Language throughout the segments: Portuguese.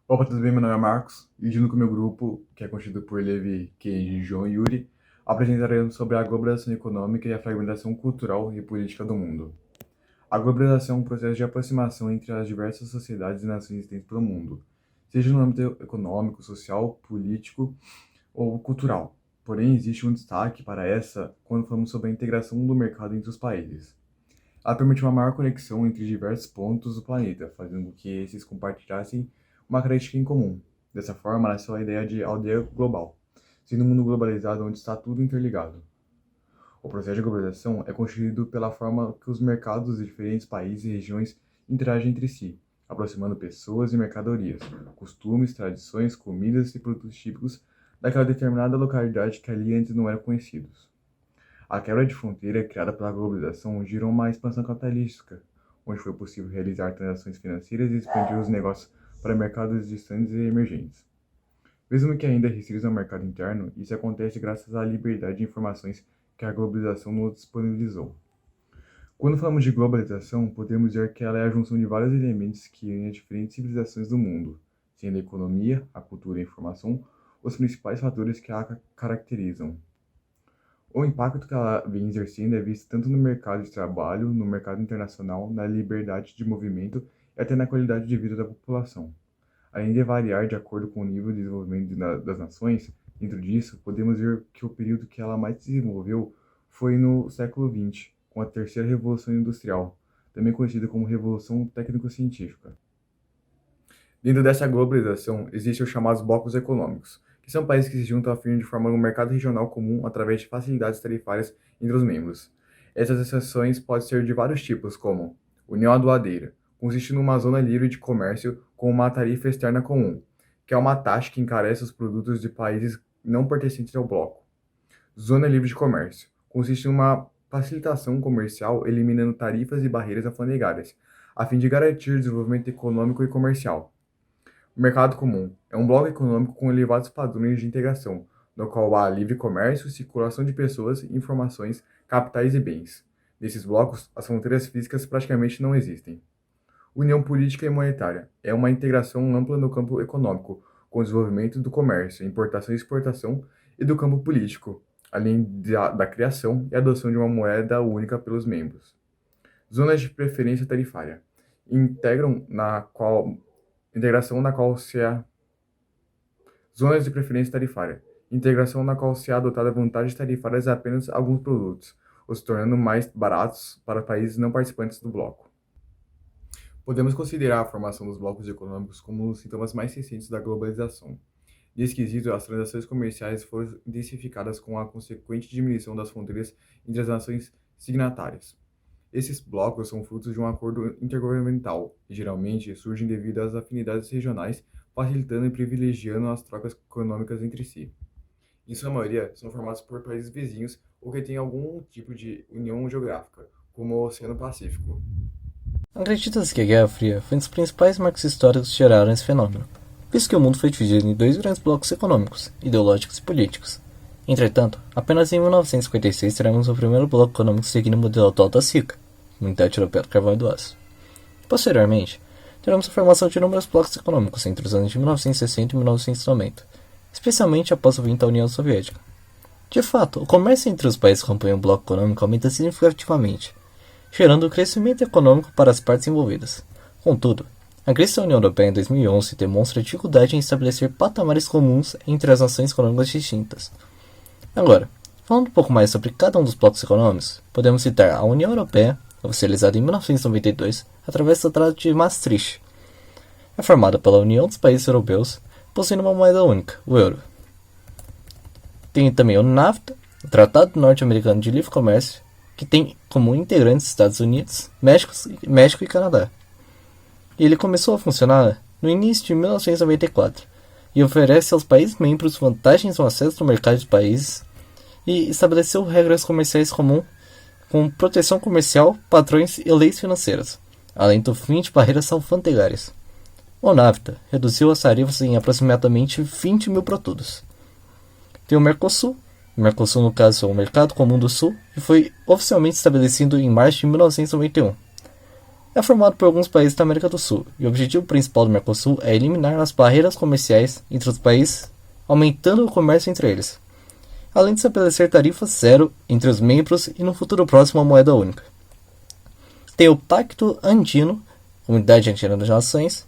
Opa, tudo bem? Meu nome é Marcos e junto com o meu grupo, que é constituído por Levi, Kenji, João e Yuri, apresentaremos sobre a globalização econômica e a fragmentação cultural e política do mundo. A globalização é um processo de aproximação entre as diversas sociedades e nações existentes pelo mundo, seja no âmbito econômico, social, político ou cultural. Porém, existe um destaque para essa quando falamos sobre a integração do mercado entre os países. Ela permite uma maior conexão entre diversos pontos do planeta, fazendo com que esses compartilhassem uma característica em comum. Dessa forma, nasceu a ideia de aldeia global, sendo um mundo globalizado onde está tudo interligado. O processo de globalização é constituído pela forma que os mercados de diferentes países e regiões interagem entre si, aproximando pessoas e mercadorias, costumes, tradições, comidas e produtos típicos daquela determinada localidade que ali antes não eram conhecidos. A quebra de fronteira criada pela globalização gerou uma expansão capitalística, onde foi possível realizar transações financeiras e expandir os negócios para mercados distantes e emergentes. Mesmo que ainda restritos ao mercado interno, isso acontece graças à liberdade de informações que a globalização nos disponibilizou. Quando falamos de globalização, podemos dizer que ela é a junção de vários elementos que unem as diferentes civilizações do mundo, sendo a economia, a cultura e a informação os principais fatores que a caracterizam. O impacto que ela vem exercendo é visto tanto no mercado de trabalho, no mercado internacional, na liberdade de movimento e até na qualidade de vida da população. Além de variar de acordo com o nível de desenvolvimento das nações, dentro disso, podemos ver que o período que ela mais se desenvolveu foi no século XX, com a Terceira Revolução Industrial, também conhecida como Revolução Técnico-Científica. Dentro dessa globalização, existem os chamados blocos econômicos, que são países que se juntam a fim de formar um mercado regional comum através de facilidades tarifárias entre os membros. Essas exceções podem ser de vários tipos, como União Aduaneira, consiste numa zona livre de comércio com uma tarifa externa comum, que é uma taxa que encarece os produtos de países não pertencentes ao bloco. Zona Livre de Comércio, consiste em uma facilitação comercial eliminando tarifas e barreiras alfandegárias, a fim de garantir o desenvolvimento econômico e comercial. O mercado comum é um bloco econômico com elevados padrões de integração, no qual há livre comércio, circulação de pessoas, informações, capitais e bens. Nesses blocos, as fronteiras físicas praticamente não existem. União política e monetária é uma integração ampla no campo econômico, com o desenvolvimento do comércio, importação e exportação, e do campo político, além da criação e adoção de uma moeda única pelos membros. Zonas de preferência tarifária integração na qual se há zonas de preferência tarifária, integração na qual se há adotada vantagens tarifárias a apenas alguns produtos, os tornando mais baratos para países não participantes do bloco. Podemos considerar a formação dos blocos econômicos como um dos sintomas mais recentes da globalização. Nesse quesito, as transações comerciais foram intensificadas com a consequente diminuição das fronteiras entre as nações signatárias. Esses blocos são frutos de um acordo intergovernamental e geralmente surgem devido às afinidades regionais, facilitando e privilegiando as trocas econômicas entre si. Em sua maioria, são formados por países vizinhos ou que têm algum tipo de união geográfica, como o Oceano Pacífico. Acredita-se que a Guerra Fria foi um dos principais marcos históricos que geraram esse fenômeno, visto que o mundo foi dividido em dois grandes blocos econômicos, ideológicos e políticos. Entretanto, apenas em 1956 teremos o primeiro bloco econômico seguindo o modelo atual da SICA, Comunidade Europeia do Carvão e do Aço. Posteriormente, teremos a formação de inúmeros blocos econômicos entre os anos de 1960 e 1990, especialmente após o fim da União Soviética. De fato, o comércio entre os países que compõem o bloco econômico aumenta significativamente, gerando crescimento econômico para as partes envolvidas. Contudo, a crise da União Europeia em 2011 demonstra dificuldade em estabelecer patamares comuns entre as nações econômicas distintas. Agora, falando um pouco mais sobre cada um dos blocos econômicos, podemos citar a União Europeia, oficializada em 1992 através do Tratado de Maastricht. É formada pela União dos Países Europeus, possuindo uma moeda única, o euro. Tem também o NAFTA, o Tratado Norte-Americano de Livre Comércio, que tem como integrantes Estados Unidos, México e Canadá. E ele começou a funcionar no início de 1994 e oferece aos países membros vantagens no acesso ao mercado de países e estabeleceu regras comerciais comuns com proteção comercial, padrões e leis financeiras, além do fim de barreiras alfandegárias. O NAFTA reduziu as tarifas em aproximadamente 20 mil produtos. Tem o Mercosul, no caso é o Mercado Comum do Sul, que foi oficialmente estabelecido em março de 1991. É formado por alguns países da América do Sul, e o objetivo principal do Mercosul é eliminar as barreiras comerciais entre os países, aumentando o comércio entre eles, além de estabelecer tarifas zero entre os membros e no futuro próximo a moeda única. Tem o Pacto Andino, Comunidade Andina das Nações,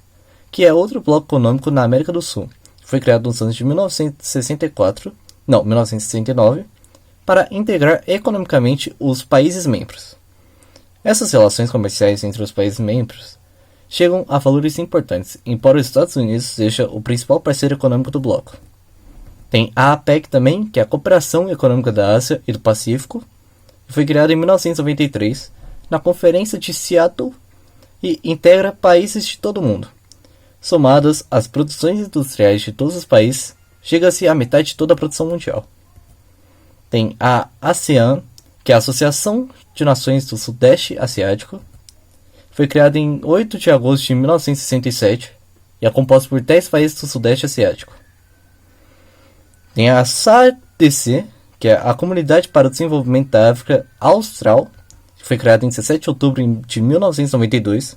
que é outro bloco econômico na América do Sul, que foi criado nos anos de 1969, para integrar economicamente os países membros. Essas relações comerciais entre os países membros chegam a valores importantes, embora os Estados Unidos seja o principal parceiro econômico do bloco. Tem a APEC também, que é a Cooperação Econômica da Ásia e do Pacífico, que foi criada em 1993 na Conferência de Seattle e integra países de todo o mundo. Somadas, as produções industriais de todos os países chega-se à metade de toda a produção mundial. Tem a ASEAN, que é a Associação de Nações do Sudeste Asiático. Foi criada em 8 de agosto de 1967 e é composta por 10 países do Sudeste Asiático. Tem a SADC, que é a Comunidade para o Desenvolvimento da África Austral, que foi criada em 17 de outubro de 1992,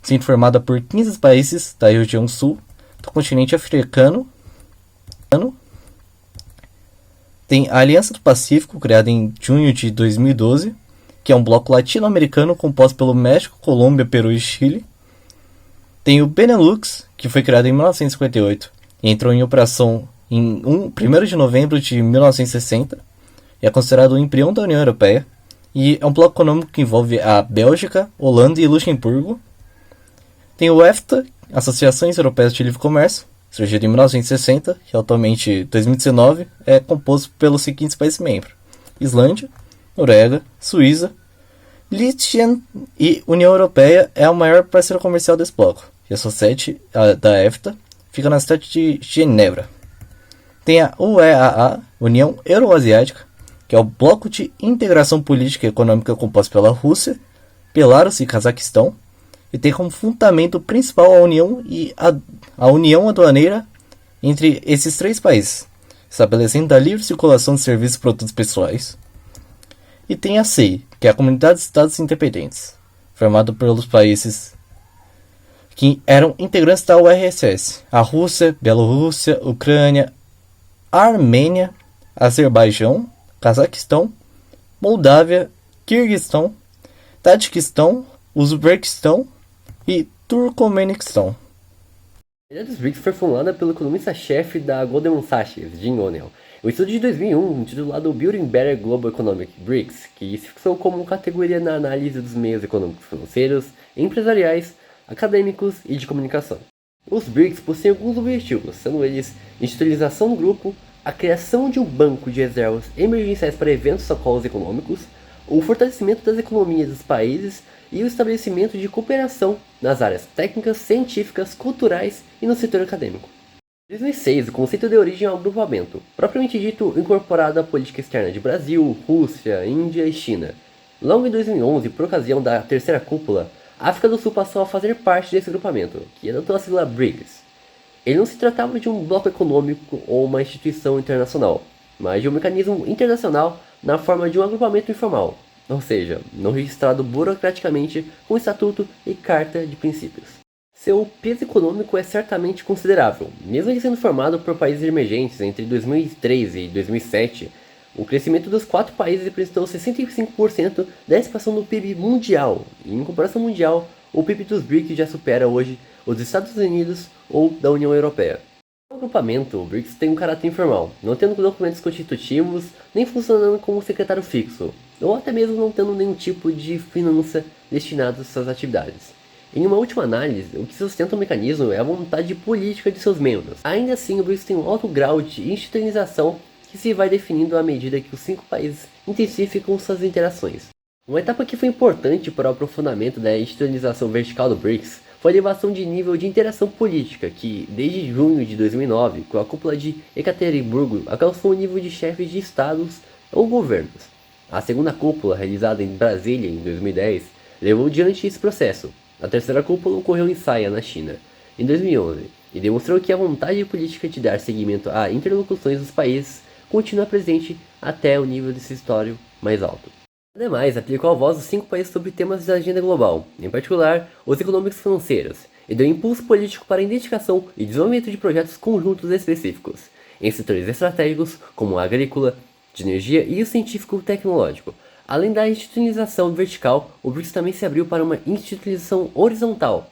sendo formada por 15 países da região sul do continente africano. Tem a Aliança do Pacífico, criada em junho de 2012, que é um bloco latino-americano composto pelo México, Colômbia, Peru e Chile. Tem o Benelux, que foi criado em 1958 e entrou em operação em 1º de novembro de 1960 e é considerado o embrião da União Europeia, e é um bloco econômico que envolve a Bélgica, Holanda e Luxemburgo. Tem o EFTA, Associações Europeias de Livre Comércio, surgido em 1960 e atualmente 2019 é composto pelos seguintes países membros: Islândia, Noruega, Suíça, Liechtenstein e União Europeia é o maior parceiro comercial desse bloco, e a sua sede da EFTA fica na cidade de Genebra. Tem a UEA, União Euroasiática, que é o bloco de integração política e econômica composto pela Rússia, Belarus e Cazaquistão, e tem como fundamento principal a união aduaneira entre esses três países, estabelecendo a livre circulação de serviços e produtos pessoais. E tem a CEI, que é a Comunidade de Estados Independentes, formada pelos países que eram integrantes da URSS: a Rússia, Bielorrússia, Ucrânia, Armênia, Azerbaijão, Cazaquistão, Moldávia, Quirguistão, Tajiquistão, Uzbequistão e Turcomenistão. A ideia dos BRICS foi formulada pelo economista-chefe da Goldman Sachs, Jim O'Neill. O estudo de 2001, intitulado Building Better Global Economic BRICS, que se fixou como categoria na análise dos meios econômicos financeiros, empresariais, acadêmicos e de comunicação. Os BRICS possuem alguns objetivos, sendo eles institucionalização do grupo, a criação de um banco de reservas emergenciais para eventos socorros econômicos, o fortalecimento das economias dos países e o estabelecimento de cooperação nas áreas técnicas, científicas, culturais e no setor acadêmico. Em 2006, o conceito deu origem ao agrupamento, propriamente dito incorporado à política externa de Brasil, Rússia, Índia e China. Logo em 2011, por ocasião da terceira cúpula, a África do Sul passou a fazer parte desse agrupamento, que adotou a sigla BRICS. Ele não se tratava de um bloco econômico ou uma instituição internacional, mas de um mecanismo internacional na forma de um agrupamento informal, ou seja, não registrado burocraticamente com estatuto e carta de princípios. Seu peso econômico é certamente considerável, mesmo ele sendo formado por países emergentes entre 2003 e 2007. O crescimento dos 4 países representou 65% da expansão do PIB mundial, e em comparação mundial, o PIB dos BRICS já supera hoje os dos Estados Unidos ou da União Europeia. O agrupamento, o BRICS tem um caráter informal, não tendo documentos constitutivos, nem funcionando como secretário fixo, ou até mesmo não tendo nenhum tipo de finança destinada às suas atividades. Em uma última análise, o que sustenta o mecanismo é a vontade política de seus membros. Ainda assim, o BRICS tem um alto grau de institucionalização que se vai definindo à medida que os 5 países intensificam suas interações. Uma etapa que foi importante para o aprofundamento da institucionalização vertical do BRICS foi a elevação de nível de interação política que, desde junho de 2009, com a cúpula de Ekaterimburgo, alcançou o nível de chefes de estados ou governos. A segunda cúpula, realizada em Brasília em 2010, levou diante esse processo. A terceira cúpula ocorreu em Saia, na China, em 2011, e demonstrou que a vontade política de dar seguimento a interlocuções dos países continua presente até o nível decisório mais alto. Ademais, aplicou a voz dos 5 países sobre temas da agenda global, em particular os econômicos financeiros, e deu impulso político para a identificação e desenvolvimento de projetos conjuntos específicos, em setores estratégicos como a agrícola, de energia e o científico-tecnológico. Além da institucionalização vertical, o BRICS também se abriu para uma institucionalização horizontal,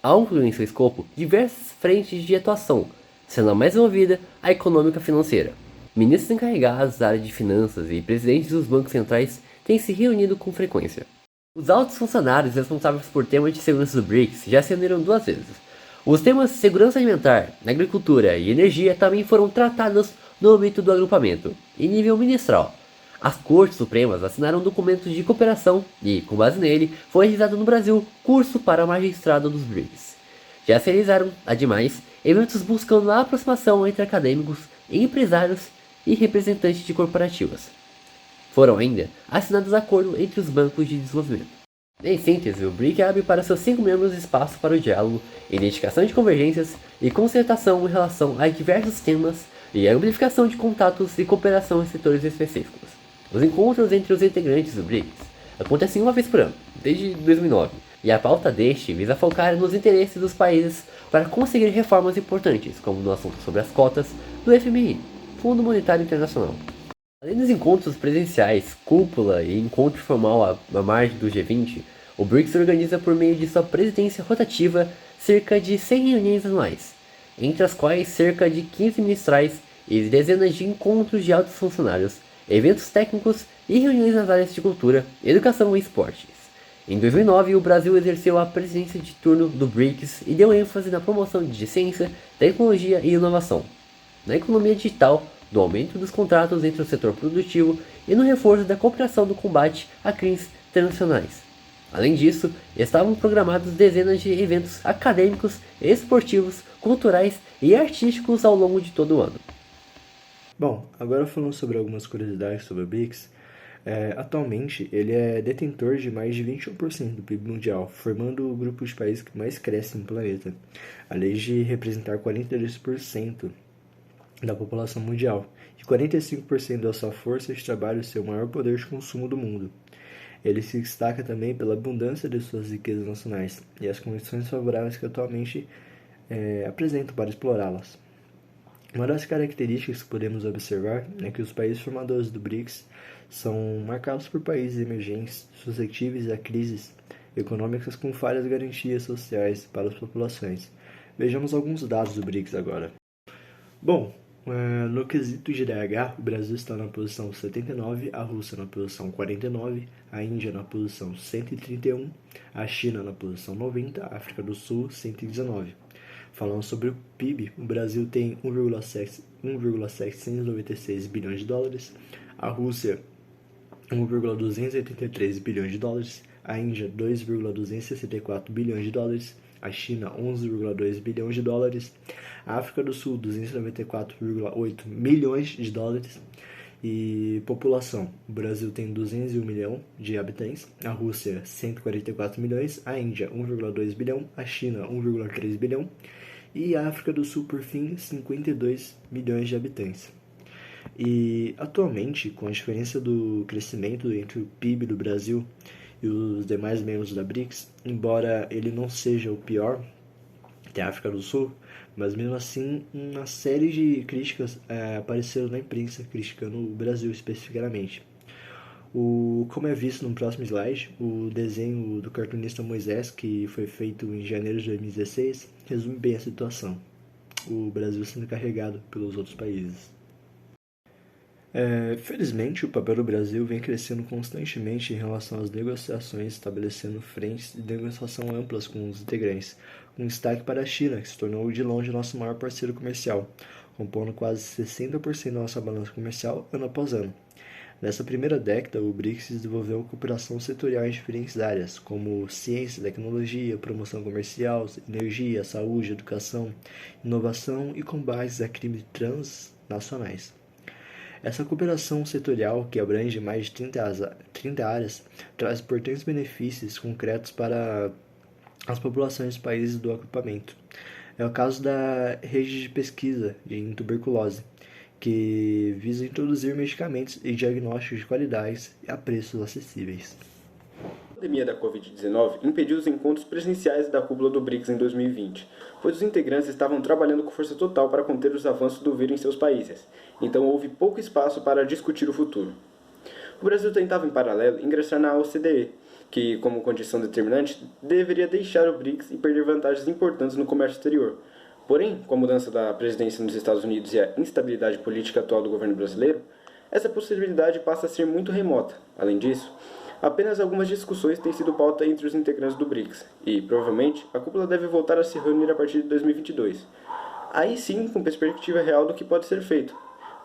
ao incluir em seu escopo diversas frentes de atuação, sendo a mais envolvida a econômica financeira. Ministros encarregados da área de finanças e presidentes dos bancos centrais têm se reunido com frequência. Os altos funcionários responsáveis por temas de segurança do BRICS já se reuniram 2 vezes. Os temas de segurança alimentar, agricultura e energia também foram tratados no âmbito do agrupamento, em nível ministral. As Cortes Supremas assinaram documentos de cooperação e, com base nele, foi realizado no Brasil curso para magistrado dos BRICS. Já se realizaram, ademais, eventos buscando a aproximação entre acadêmicos, empresários e representantes de corporativas. Foram ainda assinados acordos entre os bancos de desenvolvimento. Em síntese, o BRIC abre para seus 5 membros espaço para o diálogo, identificação de convergências e concertação em relação a diversos temas e a amplificação de contatos e cooperação em setores específicos. Os encontros entre os integrantes do BRICS acontecem uma vez por ano, desde 2009, e a pauta deste visa focar nos interesses dos países para conseguir reformas importantes, como no assunto sobre as cotas do FMI, Fundo Monetário Internacional. Além dos encontros presenciais, cúpula e encontro formal à margem do G20, o BRICS organiza por meio de sua presidência rotativa cerca de 100 reuniões anuais, entre as quais cerca de 15 ministrais e dezenas de encontros de altos funcionários, eventos técnicos e reuniões nas áreas de cultura, educação e esportes. Em 2009, o Brasil exerceu a presidência de turno do BRICS e deu ênfase na promoção de ciência, tecnologia e inovação, na economia digital, no aumento dos contratos entre o setor produtivo e no reforço da cooperação no combate a crimes transnacionais. Além disso, estavam programados dezenas de eventos acadêmicos, esportivos, culturais e artísticos ao longo de todo o ano. Bom, agora falando sobre algumas curiosidades sobre o BRICS, atualmente ele é detentor de mais de 21% do PIB mundial, formando o grupo de países que mais cresce no planeta, além de representar 42% da população mundial e 45% da sua força de trabalho ser o maior poder de consumo do mundo. Ele se destaca também pela abundância de suas riquezas nacionais e as condições favoráveis que atualmente apresentam para explorá-las. Uma das características que podemos observar é que os países formadores do BRICS são marcados por países emergentes, suscetíveis a crises econômicas com falhas garantias sociais para as populações. Vejamos alguns dados do BRICS agora. Bom, no quesito de IDH, o Brasil está na posição 79, a Rússia na posição 49, a Índia na posição 131, a China na posição 90, a África do Sul 119. Falando sobre o PIB, o Brasil tem 1,796 bilhões de dólares, a Rússia 1,283 bilhões de dólares, a Índia 2,264 bilhões de dólares, a China 11,2 bilhões de dólares, a África do Sul 294,8 milhões de dólares e população. O Brasil tem 201 milhões de habitantes, a Rússia 144 milhões, a Índia 1,2 bilhão, a China 1,3 bilhão e a África do Sul, por fim, 52 milhões de habitantes. E atualmente, com a diferença do crescimento entre o PIB do Brasil e os demais membros da BRICS, embora ele não seja o pior, tem a África do Sul, mas mesmo assim uma série de críticas apareceram na imprensa criticando o Brasil especificamente. Como é visto no próximo slide, o desenho do cartunista Moisés, que foi feito em janeiro de 2016, resume bem a situação. O Brasil sendo carregado pelos outros países. Felizmente, o papel do Brasil vem crescendo constantemente em relação às negociações, estabelecendo frentes de negociação amplas com os integrantes, com destaque para a China, que se tornou de longe nosso maior parceiro comercial, compondo quase 60% da nossa balança comercial ano após ano. Nessa primeira década, o BRICS desenvolveu cooperação setorial em diferentes áreas, como ciência, tecnologia, promoção comercial, energia, saúde, educação, inovação e combates a crimes transnacionais. Essa cooperação setorial, que abrange mais de 30 áreas, traz importantes benefícios concretos para as populações dos países do agrupamento. É o caso da rede de pesquisa em tuberculose, que visa introduzir medicamentos e diagnósticos de qualidade a preços acessíveis. A pandemia da Covid-19 impediu os encontros presenciais da cúpula do BRICS em 2020, pois os integrantes estavam trabalhando com força total para conter os avanços do vírus em seus países, então houve pouco espaço para discutir o futuro. O Brasil tentava, em paralelo, ingressar na OCDE, que, como condição determinante, deveria deixar o BRICS e perder vantagens importantes no comércio exterior. Porém, com a mudança da presidência nos Estados Unidos e a instabilidade política atual do governo brasileiro, essa possibilidade passa a ser muito remota. Além disso, apenas algumas discussões têm sido pauta entre os integrantes do BRICS, e, provavelmente, a cúpula deve voltar a se reunir a partir de 2022. Aí sim, com perspectiva real do que pode ser feito.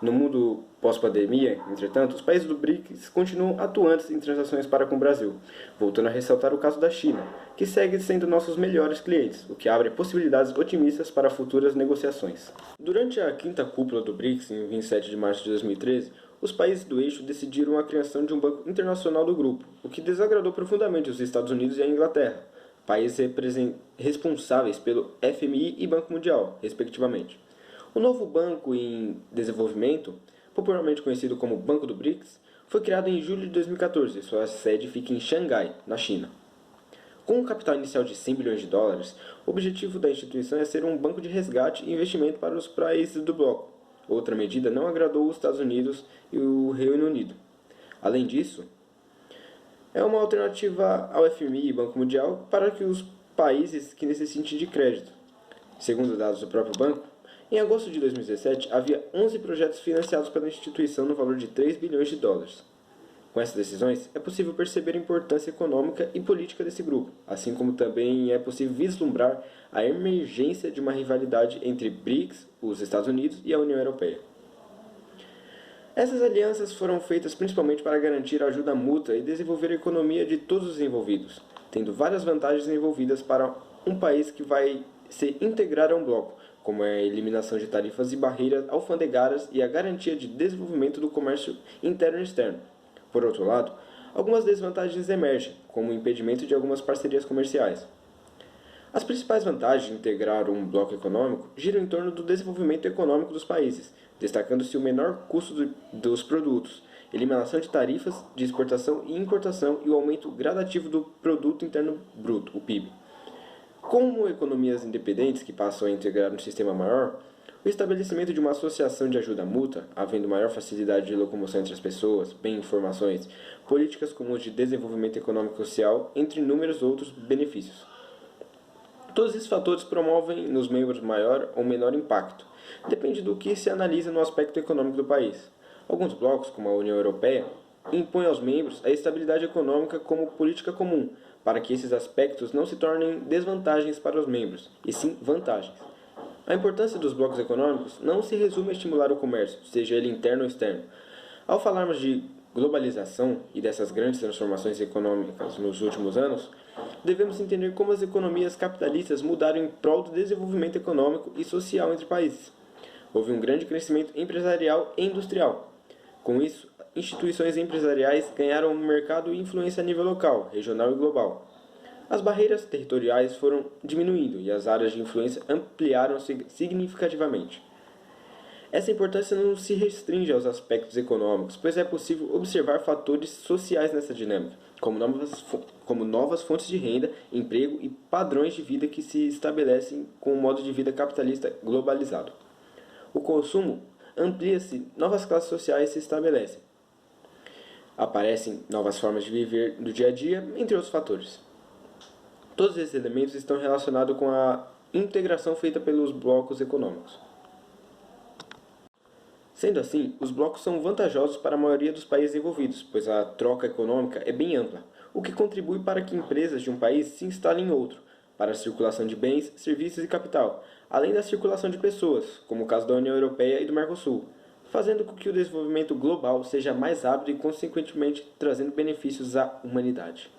No mundo pós-pandemia, entretanto, os países do BRICS continuam atuantes em transações para com o Brasil, voltando a ressaltar o caso da China, que segue sendo nossos melhores clientes, o que abre possibilidades otimistas para futuras negociações. Durante a quinta cúpula do BRICS, em 27 de março de 2013, os países do eixo decidiram a criação de um banco internacional do grupo, o que desagradou profundamente os Estados Unidos e a Inglaterra, países responsáveis pelo FMI e Banco Mundial, respectivamente. O novo Banco em Desenvolvimento, popularmente conhecido como Banco do BRICS, foi criado em julho de 2014 e sua sede fica em Xangai, na China. Com um capital inicial de 100 bilhões de dólares, o objetivo da instituição é ser um banco de resgate e investimento para os países do bloco. Outra medida não agradou os Estados Unidos e o Reino Unido. Além disso, é uma alternativa ao FMI e Banco Mundial para que os países que necessitem de crédito. Segundo dados do próprio banco, em agosto de 2017, havia 11 projetos financiados pela instituição no valor de 3 bilhões de dólares. Com essas decisões, é possível perceber a importância econômica e política desse grupo, assim como também é possível vislumbrar a emergência de uma rivalidade entre BRICS, os Estados Unidos e a União Europeia. Essas alianças foram feitas principalmente para garantir a ajuda mútua e desenvolver a economia de todos os envolvidos, tendo várias vantagens envolvidas para um país que vai se integrar a um bloco, como a eliminação de tarifas e barreiras alfandegárias e a garantia de desenvolvimento do comércio interno e externo. Por outro lado, algumas desvantagens emergem, como o impedimento de algumas parcerias comerciais. As principais vantagens de integrar um bloco econômico giram em torno do desenvolvimento econômico dos países, destacando-se o menor custo dos produtos, eliminação de tarifas de exportação e importação e o aumento gradativo do Produto Interno Bruto, o PIB. Como economias independentes que passam a integrar um sistema maior, o estabelecimento de uma associação de ajuda mútua, havendo maior facilidade de locomoção entre as pessoas, bem informações, políticas comuns de desenvolvimento econômico e social, entre inúmeros outros benefícios. Todos esses fatores promovem nos membros maior ou menor impacto, depende do que se analisa no aspecto econômico do país. Alguns blocos, como a União Europeia, impõem aos membros a estabilidade econômica como política comum, para que esses aspectos não se tornem desvantagens para os membros, e sim vantagens. A importância dos blocos econômicos não se resume a estimular o comércio, seja ele interno ou externo. Ao falarmos de globalização e dessas grandes transformações econômicas nos últimos anos, devemos entender como as economias capitalistas mudaram em prol do desenvolvimento econômico e social entre países. Houve um grande crescimento empresarial e industrial. Com isso, instituições empresariais ganharam mercado e influência a nível local, regional e global. As barreiras territoriais foram diminuindo e as áreas de influência ampliaram-se significativamente. Essa importância não se restringe aos aspectos econômicos, pois é possível observar fatores sociais nessa dinâmica, como novas fontes de renda, emprego e padrões de vida que se estabelecem com o modo de vida capitalista globalizado. O consumo amplia-se, novas classes sociais se estabelecem. Aparecem novas formas de viver do dia a dia, entre outros fatores. Todos esses elementos estão relacionados com a integração feita pelos blocos econômicos. Sendo assim, os blocos são vantajosos para a maioria dos países envolvidos, pois a troca econômica é bem ampla, o que contribui para que empresas de um país se instalem em outro, para a circulação de bens, serviços e capital, além da circulação de pessoas, como o caso da União Europeia e do Mercosul, fazendo com que o desenvolvimento global seja mais rápido e, consequentemente, trazendo benefícios à humanidade.